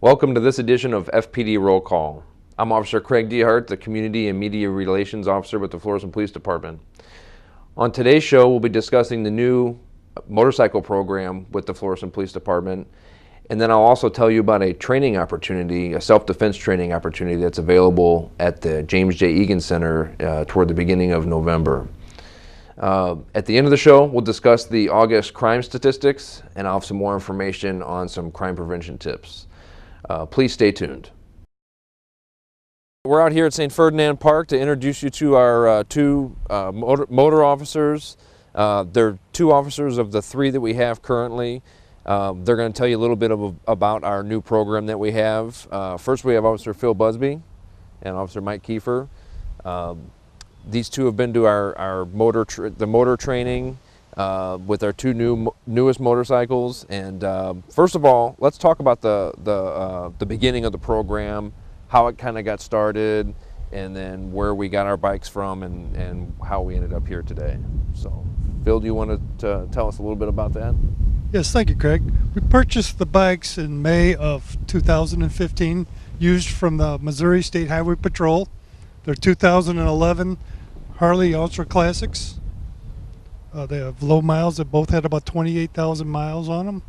Welcome to this edition of FPD Roll Call. I'm Officer Craig Dehart, the Community and Media Relations Officer with the Florissant Police Department. On today's show, we'll be discussing the new motorcycle program with the Florissant Police Department, and then I'll also tell you about a training opportunity, a self-defense training opportunity that's available at the James J. Egan Center toward the beginning of November. At the end of the show, we'll discuss the August crime statistics, and I'll have some more information on some crime prevention tips. Please stay tuned. We're out here at St. Ferdinand Park to introduce you to our two motor officers. They're two officers of the three that we have currently. They're going to tell you a little bit about our new program that we have. First, we have Officer Phil Busby and Officer Mike Kiefer. These two have been to our motor training with our two newest motorcycles. And first of all, let's talk about the beginning of the program, how it kind of got started, and then where we got our bikes from and how we ended up here today. So, Phil, do you want to tell us a little bit about that? Yes, thank you, Craig. We purchased the bikes in May of 2015, used from the Missouri State Highway Patrol. They're 2011 Harley Ultra Classics. They have low miles. They both had about 28,000 miles on them.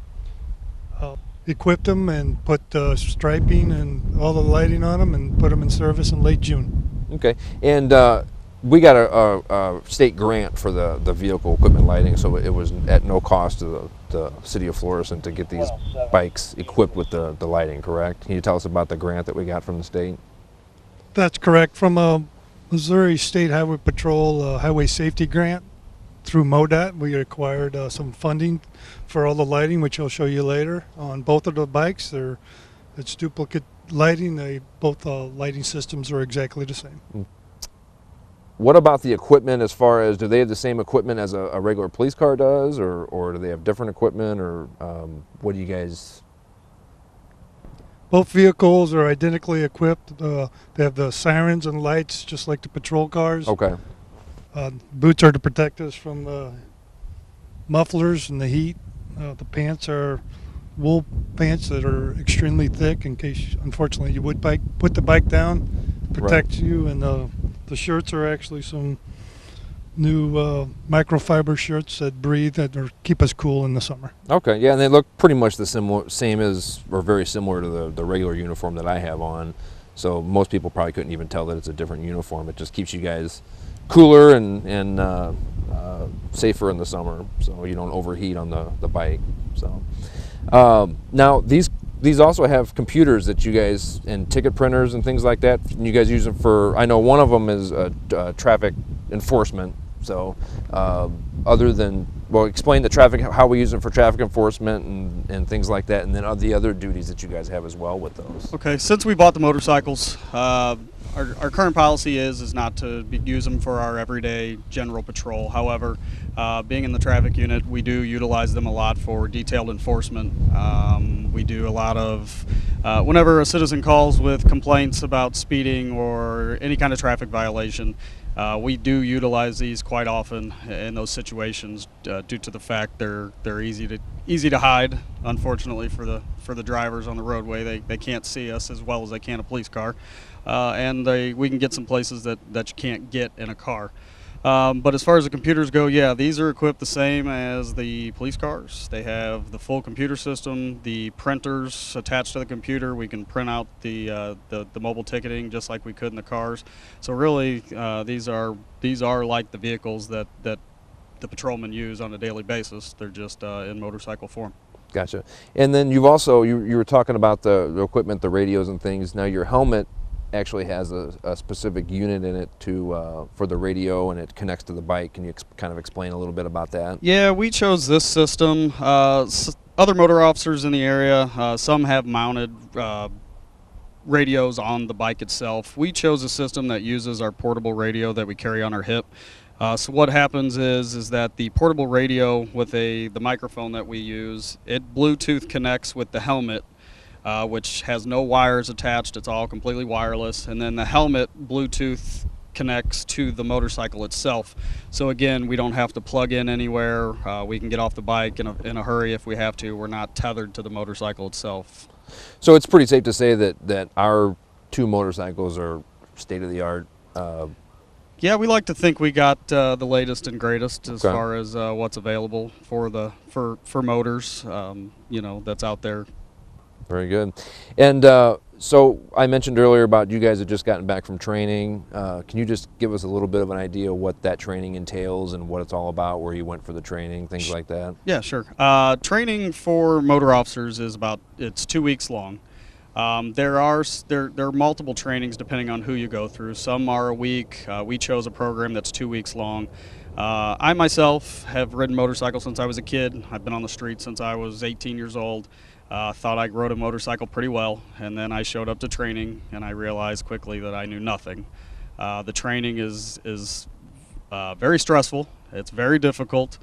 Equipped them and put striping and all the lighting on them and put them in service in late June. Okay, and we got a state grant for the vehicle equipment lighting, so it was at no cost to the city of Florissant to get these bikes equipped with the lighting, correct? Can you tell us about the grant that we got from the state? That's correct. From a Missouri State Highway Patrol Highway Safety Grant through MoDOT, we acquired some funding for all the lighting, which I'll show you later. On both of the bikes, it's duplicate lighting. Both lighting systems are exactly the same. What about the equipment as far as, do they have the same equipment as a regular police car does, or do they have different equipment, or what do you guys? Both vehicles are identically equipped. They have the sirens and lights just like the patrol cars. Okay. Boots are to protect us from the mufflers and the heat. The pants are wool pants that are extremely thick in case, unfortunately, you would put the bike down, protect you. And the shirts are actually some new microfiber shirts that breathe or keep us cool in the summer. Okay, yeah, and they look pretty much the same as, or very similar to the regular uniform that I have on. So most people probably couldn't even tell that it's a different uniform. It just keeps you guys cooler and safer in the summer, so you don't overheat on the bike. So now these also have computers that you guys, and ticket printers and things like that. And you guys use them for, I know one of them is traffic enforcement. So other than, well, explain how we use them for traffic enforcement and things like that, and then the other duties that you guys have as well with those. Okay, since we bought the motorcycles, our current policy is not to use them for our everyday general patrol. However, being in the traffic unit, we do utilize them a lot for detailed enforcement. We do a lot of, whenever a citizen calls with complaints about speeding or any kind of traffic violation, we do utilize these quite often in those situations due to the fact they're easy to hide. Unfortunately for the drivers on the roadway, they can't see us as well as they can a police car, and we can get some places that you can't get in a car. But as far as the computers go, yeah, these are equipped the same as the police cars. They have the full computer system, the printers attached to the computer. We can print out the mobile ticketing just like we could in the cars. So really, these are like the vehicles that the patrolmen use on a daily basis. They're just in motorcycle form. Gotcha. And then you've also, you were talking about the equipment, the radios and things. Now your helmet actually has a specific unit in it for the radio, and it connects to the bike. Can you kind of explain a little bit about that? Yeah, we chose this system. Other motor officers in the area, some have mounted radios on the bike itself. We chose a system that uses our portable radio that we carry on our hip. So what happens is that the portable radio with the microphone that we use, it Bluetooth connects with the helmet, which has no wires attached. It's all completely wireless. And then the helmet Bluetooth connects to the motorcycle itself. So again, we don't have to plug in anywhere. We can get off the bike in a hurry if we have to. We're not tethered to the motorcycle itself. So it's pretty safe to say that our 2 motorcycles are state of the art. Yeah, we like to think we got the latest and greatest as Okay. far as what's available for motors, that's out there. Very good. And so I mentioned earlier about you guys have just gotten back from training. Can you just give us a little bit of an idea of what that training entails and what it's all about, where you went for the training, things like that? Yeah, sure. Training for motor officers it's 2 weeks long. There are multiple trainings depending on who you go through. Some are a week. We chose a program that's 2 weeks long. I myself have ridden motorcycles since I was a kid. I've been on the street since I was 18 years old. Thought I rode a motorcycle pretty well, and then I showed up to training, and I realized quickly that I knew nothing. The training is very stressful. It's very difficult.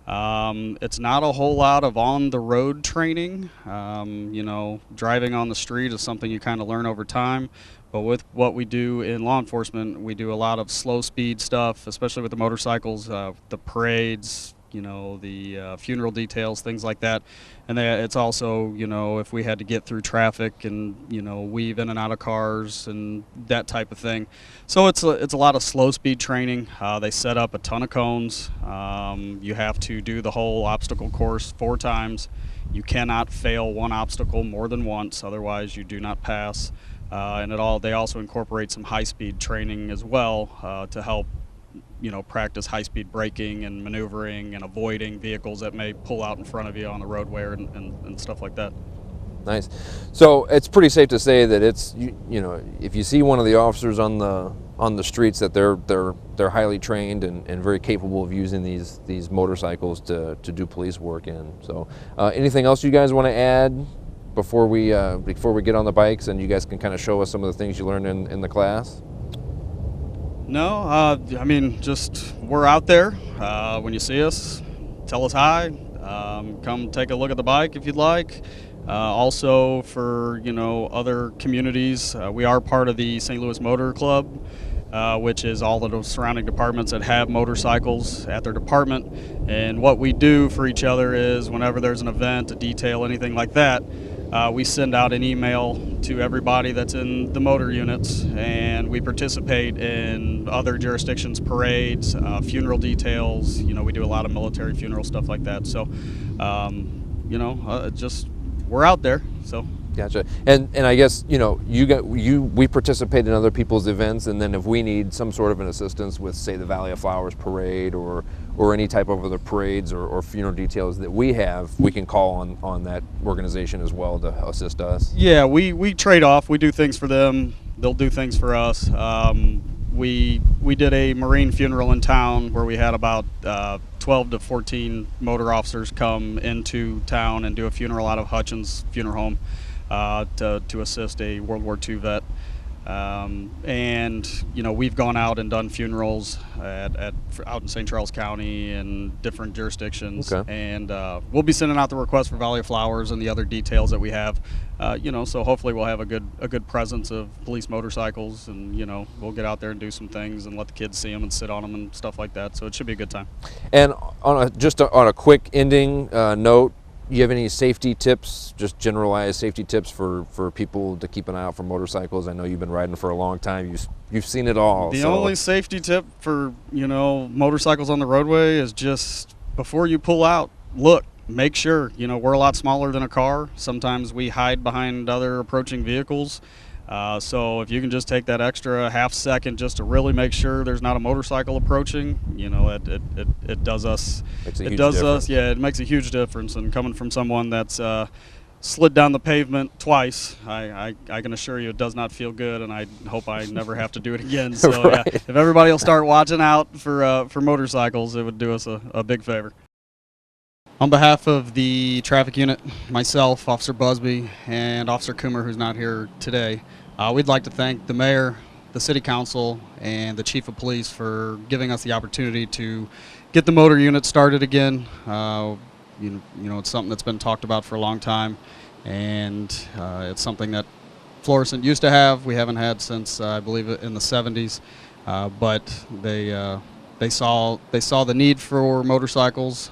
It's not a whole lot of on-the-road training. Driving on the street is something you kind of learn over time. But with what we do in law enforcement, we do a lot of slow-speed stuff, especially with the motorcycles, the parades, the funeral details, things like that. And it's also, if we had to get through traffic and, weave in and out of cars and that type of thing. So it's a lot of slow speed training. They set up a ton of cones. You have to do the whole obstacle course 4 times. You cannot fail one obstacle more than once, otherwise you do not pass. And they also incorporate some high speed training as well to help practice high-speed braking and maneuvering and avoiding vehicles that may pull out in front of you on the roadway and stuff like that. Nice. So it's pretty safe to say that it's if you see one of the officers on the streets, that they're highly trained and very capable of using these motorcycles to do police work in. So anything else you guys want to add before we get on the bikes and you guys can kind of show us some of the things you learned in the class? No, just we're out there. When you see us, tell us hi. Come take a look at the bike if you'd like. Also, for other communities, we are part of the St. Louis Motor Club, which is all of the surrounding departments that have motorcycles at their department. And what we do for each other is whenever there's an event, a detail, anything like that, we send out an email to everybody that's in the motor units, and we participate in other jurisdictions' parades, funeral details. We do a lot of military funeral stuff like that. So, we're out there. So. Gotcha. And I guess we participate in other people's events, and then if we need some sort of an assistance with, say, the Valley of Flowers parade or any type of other parades or funeral details that we have, we can call on that organization as well to assist us. Yeah, we trade off. We do things for them. They'll do things for us. We did a Marine funeral in town where we had about 12 to 14 motor officers come into town and do a funeral out of Hutchins Funeral Home. To assist a World War II vet. We've gone out and done funerals out in St. Charles County and different jurisdictions. Okay. And we'll be sending out the request for Valley of Flowers and the other details that we have. So hopefully we'll have a good presence of police motorcycles, and we'll get out there and do some things and let the kids see them and sit on them and stuff like that. So it should be a good time. And on a quick ending note, you have any safety tips, just generalized safety tips for people to keep an eye out for motorcycles? I know you've been riding for a long time. You've seen it all. The only safety tip for motorcycles on the roadway is just before you pull out, look, make sure. We're a lot smaller than a car. Sometimes we hide behind other approaching vehicles. So if you can just take that extra half second just to really make sure there's not a motorcycle approaching, it does us. Yeah, it makes a huge difference. And coming from someone that's slid down the pavement twice, I can assure you it does not feel good, and I hope I never have to do it again. So Right. yeah, if everybody will start watching out for motorcycles, it would do us a big favor. On behalf of the traffic unit, myself, Officer Busby, and Officer Coomer, who's not here today, we'd like to thank the mayor, the city council, and the chief of police for giving us the opportunity to get the motor unit started again. It's something that's been talked about for a long time, and it's something that Florissant used to have. We haven't had since, I believe, in the 70s, but they They saw the need for motorcycles.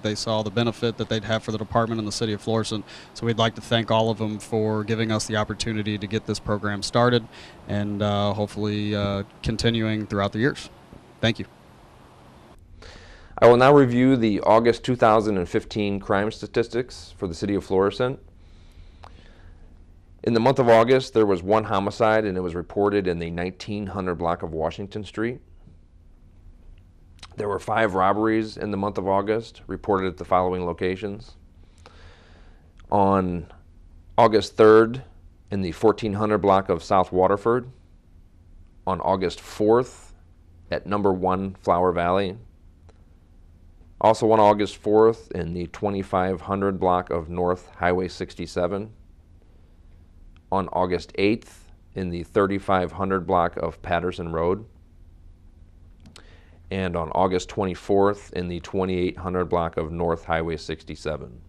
They saw the benefit that they'd have for the department and the city of Florissant. So we'd like to thank all of them for giving us the opportunity to get this program started, and hopefully continuing throughout the years. Thank you. I will now review the August 2015 crime statistics for the city of Florissant. In the month of August, there was 1 homicide, and it was reported in the 1900 block of Washington Street. There were 5 robberies in the month of August, reported at the following locations. On August 3rd, in the 1400 block of South Waterford. On August 4th, at number 1 Flower Valley. Also on August 4th, in the 2500 block of North Highway 67. On August 8th, in the 3500 block of Patterson Road. And on August 24th, in the 2800 block of North Highway 67.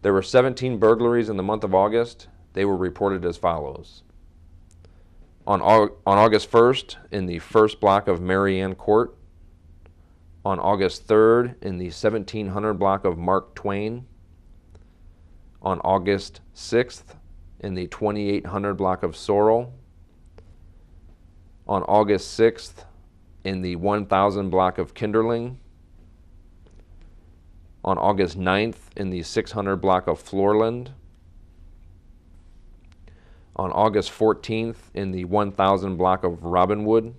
There were 17 burglaries in the month of August. They were reported as follows. On August 1st, in the 1st block of Marianne Court. On August 3rd, in the 1700 block of Mark Twain. On August 6th, in the 2800 block of Sorrel. On August 6th, in the 1000 block of Kinderling. On August 9th, in the 600 block of Floorland. On August 14th, in the 1000 block of Robinwood.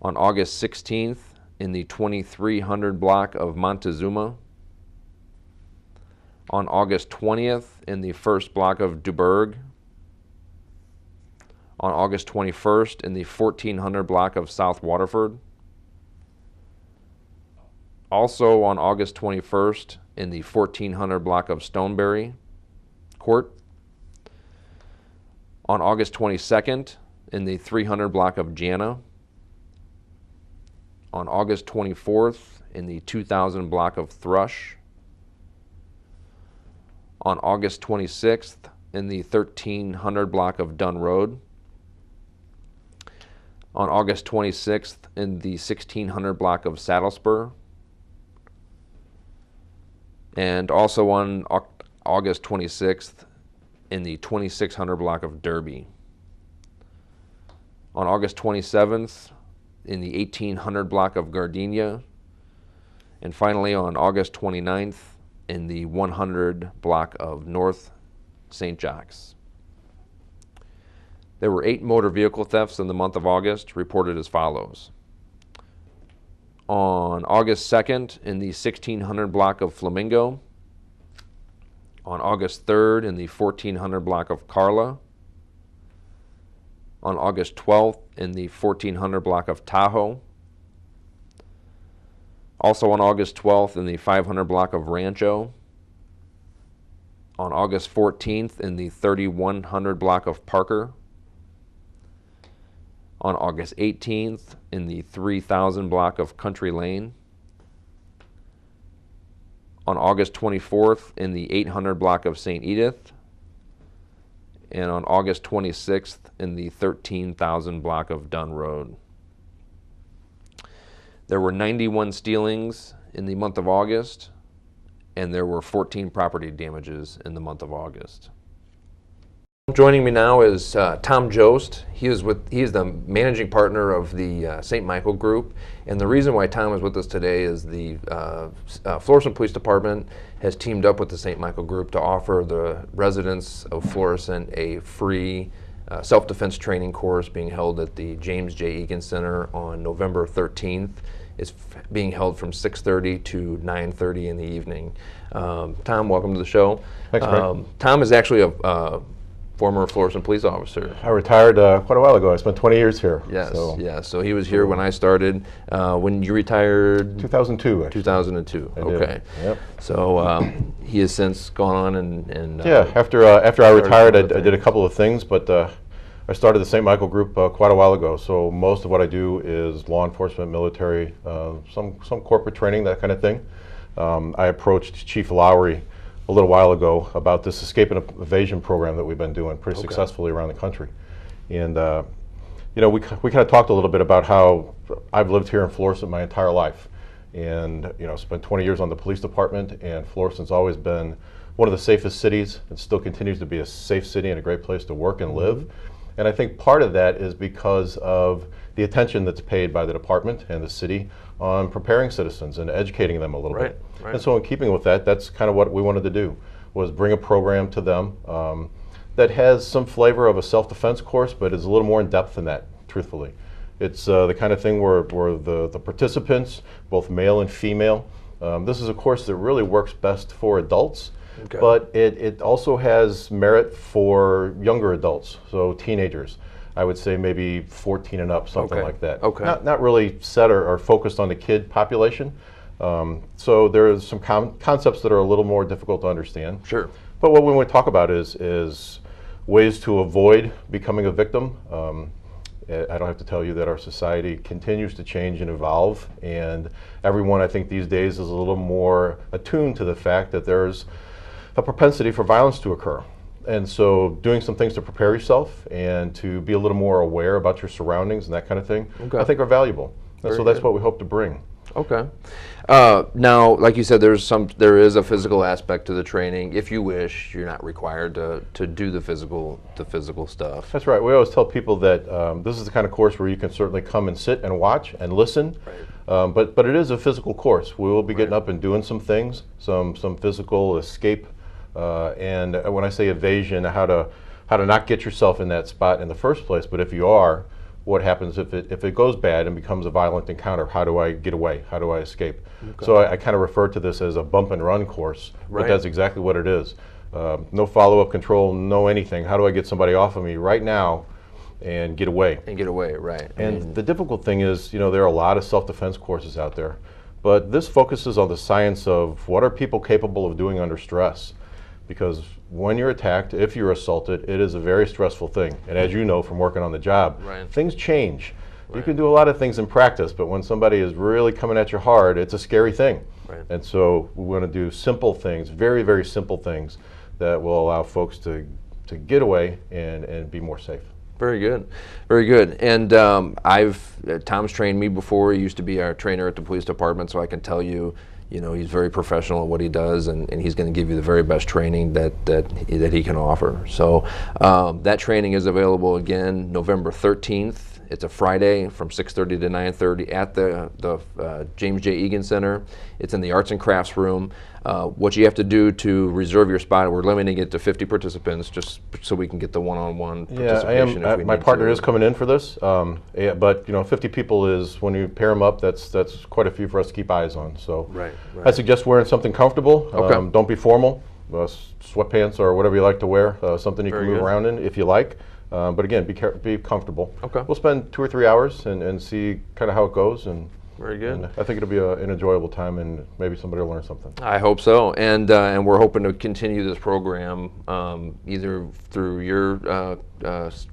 On August 16th, in the 2300 block of Montezuma. On August 20th, in the 1st block of Dubourg. On August 21st, in the 1400 block of South Waterford. Also on August 21st, in the 1400 block of Stoneberry Court. On August 22nd, in the 300 block of Jana. On August 24th, in the 2000 block of Thrush. On August 26th, in the 1300 block of Dunn Road. On August 26th, in the 1600 block of Saddlespur. And also on August 26th, in the 2600 block of Derby. On August 27th, in the 1800 block of Gardenia. And finally on August 29th, in the 100 block of North St. Jacques. There were 8 motor vehicle thefts in the month of August, reported as follows. On August 2nd, in the 1600 block of Flamingo. On August 3rd, in the 1400 block of Carla. On August 12th, in the 1400 block of Tahoe. Also on August 12th, in the 500 block of Rancho. On August 14th, in the 3100 block of Parker. On August 18th, in the 3000 block of Country Lane. On August 24th, in the 800 block of St. Edith. And on August 26th, in the 13,000 block of Dunn Road. There were 91 stealings in the month of August, and there were 14 property damages in the month of August. Joining me now is Tom Jost. He is the managing partner of the St. Michael Group, and the reason why Tom is with us today is the Florissant Police Department has teamed up with the St. Michael Group to offer the residents of Florissant a free self-defense training course being held at the James J. Egan Center on November 13th. It's being held from 6:30 to 9:30 in the evening. Tom, welcome to the show. Thanks, Greg. Tom is actually a former Florissant police officer. I retired quite a while ago. I spent 20 years here. Yes, so. yes. So he was here when I started. When you retired? 2002, actually. 2002. I okay. did. Yep. So he has since gone on and yeah. After I retired, I did a couple of things, but I started the St. Michael Group quite a while ago. So most of what I do is law enforcement, military, some corporate training, that kind of thing. I approached Chief Lowry a little while ago about this escape and evasion program that we've been doing pretty successfully around the country. And you know, we kind of talked a little bit about how I've lived here in Florissant my entire life, and spent 20 years on the police department, and Florissant's always been one of the safest cities. It still continues to be a safe city and a great place to work and live. And I think part of that is because of the attention that's paid by the department and the city on preparing citizens and educating them a little bit. Right. And so in keeping with that, that's kind of what we wanted to do, was bring a program to them that has some flavor of a self-defense course, but is a little more in depth than that, truthfully. It's the kind of thing where the participants, both male and female, this is a course that really works best for adults, but it also has merit for younger adults, so teenagers. I would say maybe 14 and up, something like that. Not really set or focused on the kid population. So there's some concepts that are a little more difficult to understand. Sure. But what we want to talk about is ways to avoid becoming a victim. I don't have to tell you that our society continues to change and evolve, and everyone, I think, these days is a little more attuned to the fact that there's a propensity for violence to occur. And so doing some things to prepare yourself and to be a little more aware about your surroundings and that kind of thing, I think are valuable. And so that's what we hope to bring. Okay. Now, like you said, there is a physical aspect to the training. If you wish, you're not required to do the physical stuff. That's right. We always tell people that this is the kind of course where you can certainly come and sit and watch and listen. Right. But it is a physical course. We will be getting up and doing some things, some physical escape, and when I say evasion, how to not get yourself in that spot in the first place. But if you are, what happens if it goes bad and becomes a violent encounter? How do I get away? How do I escape? So I kind of refer to this as a bump and run course, but that's exactly what it is. No follow-up control, no anything. How do I get somebody off of me right now and get away? And get away, right. And the difficult thing is, there are a lot of self-defense courses out there, but this focuses on the science of what are people capable of doing under stress. Because when you're attacked, if you're assaulted, it is a very stressful thing. And as you know from working on the job, things change. You can do a lot of things in practice, but when somebody is really coming at you hard, it's a scary thing. And so we want to do simple things, very, very simple things that will allow folks to get away and be more safe. Very good, very good. And Tom's trained me before. He used to be our trainer at the police department, so I can tell you, he's very professional at what he does, and he's going to give you the very best training that he can offer. So that training is available again November 13th. It's a Friday from 6:30 to 9:30 at the James J. Egan Center. It's in the Arts and Crafts room. What you have to do to reserve your spot, we're limiting it to 50 participants just so we can get the one-on-one participation. Yeah, my partner is coming in for this, but 50 people is, when you pair them up, that's quite a few for us to keep eyes on. So I suggest wearing something comfortable. Don't be formal. Sweatpants or whatever you like to wear, something you can move around in if you like. But again, be comfortable. We'll spend 2 or 3 hours and see kind of how it goes. And very good. And I think it'll be an enjoyable time, and maybe somebody will learn something. I hope so. And we're hoping to continue this program either through your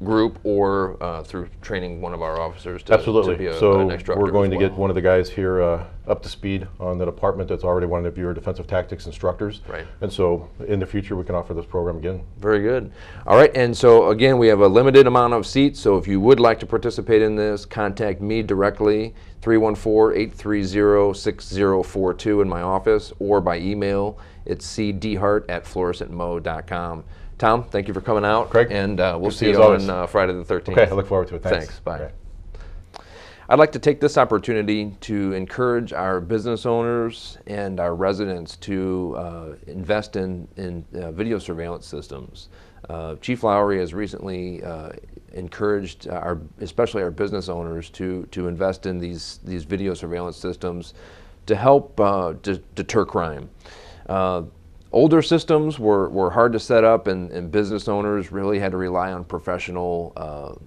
group or through training one of our officers to, Absolutely. to be so an instructor. We're going to get one of the guys here up to speed on the department that's already one of your defensive tactics instructors. And so in the future we can offer this program again. Very good. All right, and so again, we have a limited amount of seats, so if you would like to participate in this, contact me directly, 314-830-6042 in my office, or by email. It's cdhart@florissantmo.com. Tom, thank you for coming out. Craig, and we'll see you on Friday the 13th. Okay, I look forward to it. Thanks. Bye. Okay. I'd like to take this opportunity to encourage our business owners and our residents to invest in video surveillance systems. Chief Lowry has recently encouraged especially our business owners to invest in these video surveillance systems to help deter crime. Older systems were hard to set up, and business owners really had to rely on professional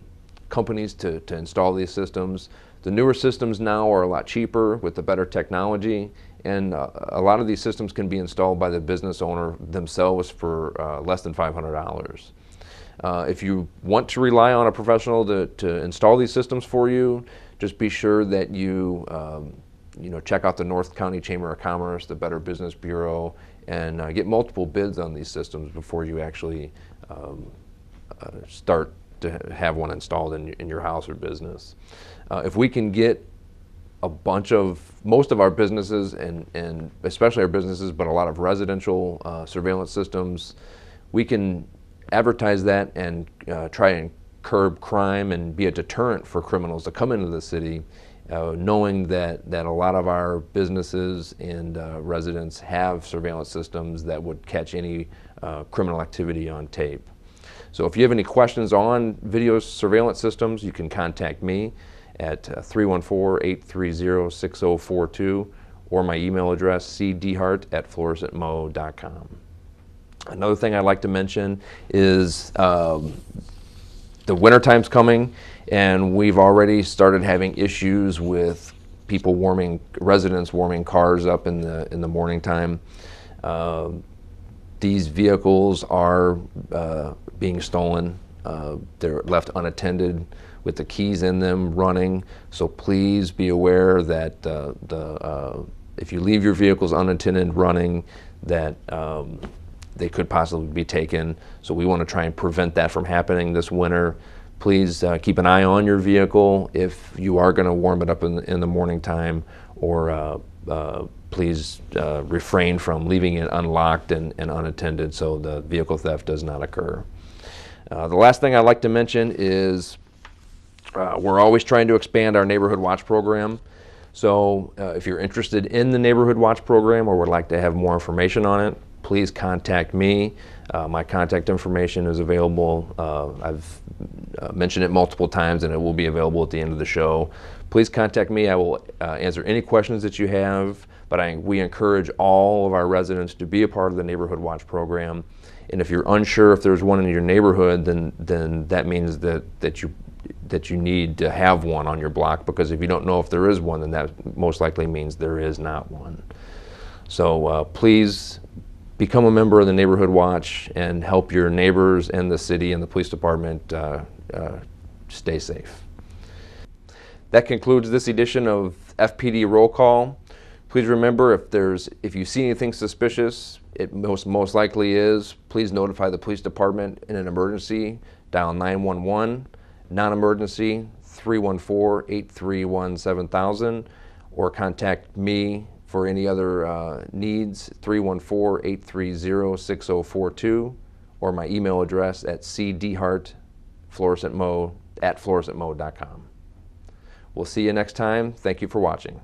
companies to install these systems. The newer systems now are a lot cheaper with the better technology, and a lot of these systems can be installed by the business owner themselves for less than $500. If you want to rely on a professional to install these systems for you, just be sure that you check out the North County Chamber of Commerce, the Better Business Bureau, and get multiple bids on these systems before you actually start to have one installed in your house or business. If we can get most of our businesses, and especially our businesses, but a lot of residential surveillance systems, we can advertise that and try and curb crime and be a deterrent for criminals to come into the city, knowing that a lot of our businesses and residents have surveillance systems that would catch any criminal activity on tape. So if you have any questions on video surveillance systems, you can contact me at 314-830-6042 or my email address cdhart@florissantmo.com. Another thing I'd like to mention is the wintertime's coming, and we've already started having issues with residents warming cars up in the morning time. These vehicles are being stolen. They're left unattended with the keys in them running. So please be aware that if you leave your vehicles unattended running, that they could possibly be taken. So we want to try and prevent that from happening this winter. Please keep an eye on your vehicle if you are going to warm it up in the morning time, or please refrain from leaving it unlocked and unattended so the vehicle theft does not occur. The last thing I'd like to mention is we're always trying to expand our Neighborhood Watch program. So if you're interested in the Neighborhood Watch program or would like to have more information on it, please contact me. My contact information is available. I've mentioned it multiple times, and it will be available at the end of the show. Please contact me. I will answer any questions that you have, but we encourage all of our residents to be a part of the Neighborhood Watch program. And if you're unsure if there's one in your neighborhood, then that means that you need to have one on your block, because if you don't know if there is one, then that most likely means there is not one. So please become a member of the Neighborhood Watch and help your neighbors and the city and the police department stay safe. That concludes this edition of FPD Roll Call. Please remember, if you see anything suspicious, it most likely is, please notify the police department. In an emergency, dial 911, non-emergency 314-831-7000, or contact me for any other needs, 314-830-6042, or my email address at cdhart@florissantmo.com. We'll see you next time. Thank you for watching.